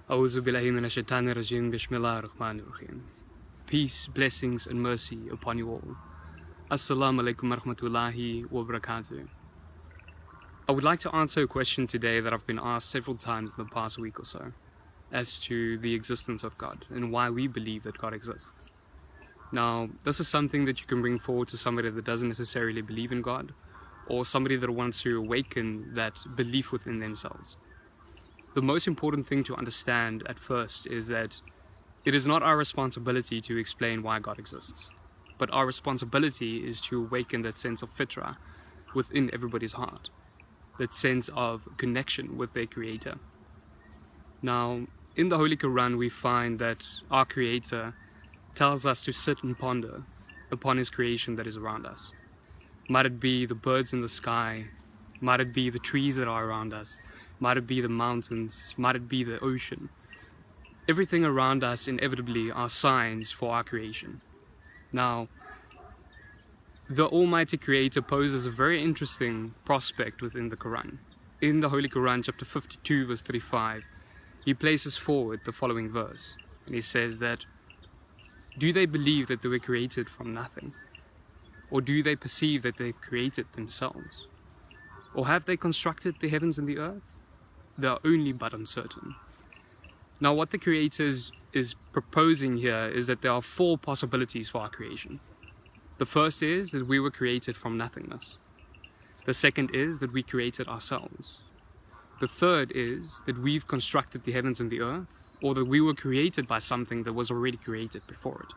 A'udhu billahi minash shaitanir rajim. Bismillahir rahmanir rahim. Peace, blessings and mercy upon you all. Assalamu alaikum wa rahmatullahi wa barakatuh. I would like to answer a question today that I've been asked several times in the past week or so, as to the existence of God and why we believe that God exists. Now, this is something that you can bring forward to somebody that doesn't necessarily believe in God, or somebody that wants to awaken that belief within themselves. The most important thing to understand at first is that it is not our responsibility to explain why God exists, but our responsibility is to awaken that sense of fitra within everybody's heart, that sense of connection with their Creator. Now, in the Holy Quran, we find that our Creator tells us to sit and ponder upon His creation that is around us. Might it be the birds in the sky, might it be the trees that are around us, might it be the mountains, might it be the ocean. Everything around us inevitably are signs for our creation. Now, the Almighty Creator poses a very interesting prospect within the Quran. In the Holy Quran, chapter 52, verse 35, He places forward the following verse. And He says that, do they believe that they were created from nothing? Or do they perceive that they've created themselves? Or have they constructed the heavens and the earth? They are only but uncertain. Now, what the Creator is proposing here is that there are four possibilities for our creation. The first is that we were created from nothingness. The second is that we created ourselves. The third is that we've constructed the heavens and the earth, or that we were created by something that was already created before it.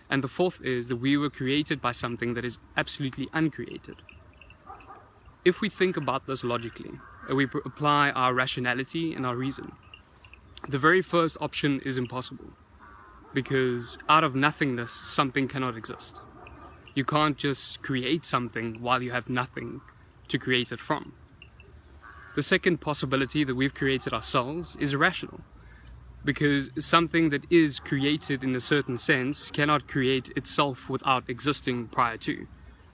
And the fourth is that we were created by something that is absolutely uncreated. If we think about this logically, and we apply our rationality and our reason, the very first option is impossible, because out of nothingness something cannot exist. You can't just create something while you have nothing to create it from. The second possibility, that we've created ourselves, is irrational, because something that is created in a certain sense cannot create itself without existing prior to.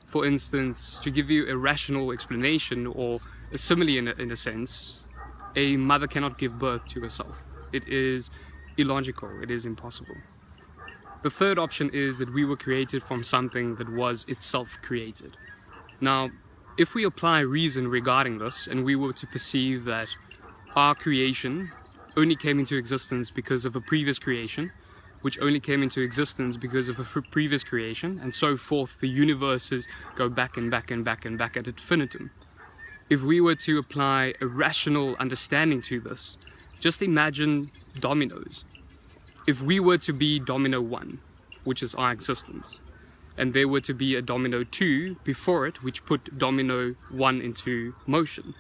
For instance, to give you a rational explanation or a simile in a sense, a mother cannot give birth to herself. It is illogical, it is impossible. The third option is that we were created from something that was itself created. Now, if we apply reason regarding this, and we were to perceive that our creation only came into existence because of a previous creation, which only came into existence because of a previous creation, and so forth, the universes go back and back and back and back ad infinitum. If we were to apply a rational understanding to this, just imagine dominoes. If we were to be domino 1, which is our existence, and there were to be a domino 2 before it, which put domino 1 into motion,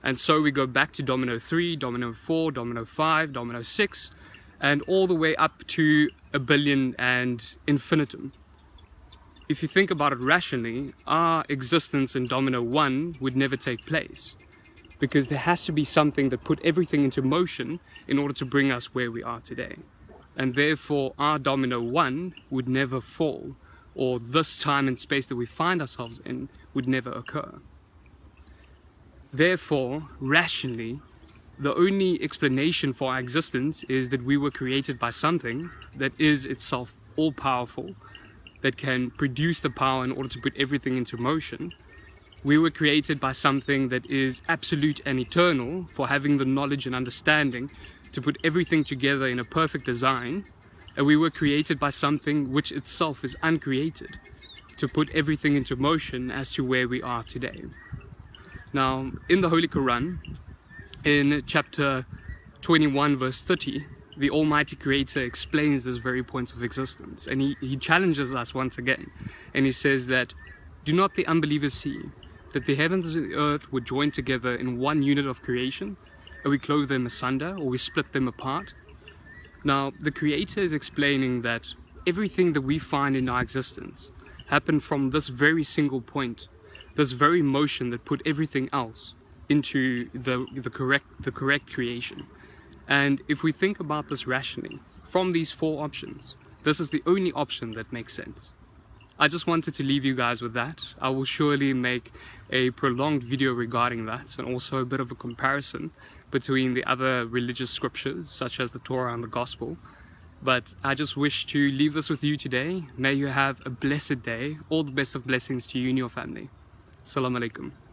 and so we go back to domino 3, domino 4, domino 5, domino 6, and all the way up to a billion and infinitum. If you think about it rationally, our existence in domino 1 would never take place, because there has to be something that put everything into motion in order to bring us where we are today. And therefore our domino 1 would never fall, or this time and space that we find ourselves in would never occur. Therefore, rationally, the only explanation for our existence is that we were created by something that is itself all-powerful, that can produce the power in order to put everything into motion. We were created by something that is absolute and eternal, for having the knowledge and understanding to put everything together in a perfect design. And we were created by something which itself is uncreated, to put everything into motion as to where we are today. Now, in the Holy Quran, in chapter 21, verse 30, the Almighty Creator explains this very point of existence. And he challenges us once again. And He says that, do not the unbelievers see that the heavens and the earth were joined together in one unit of creation, and we clothe them asunder, or we split them apart? Now, the Creator is explaining that everything that we find in our existence happened from this very single point, this very motion that put everything else into the correct creation. And if we think about this rationally, from these four options, this is the only option that makes sense. I just wanted to leave you guys with that. I will surely make a prolonged video regarding that, and also a bit of a comparison between the other religious scriptures, such as the Torah and the Gospel. But I just wish to leave this with you today. May you have a blessed day. All the best of blessings to you and your family. Assalamu alaikum.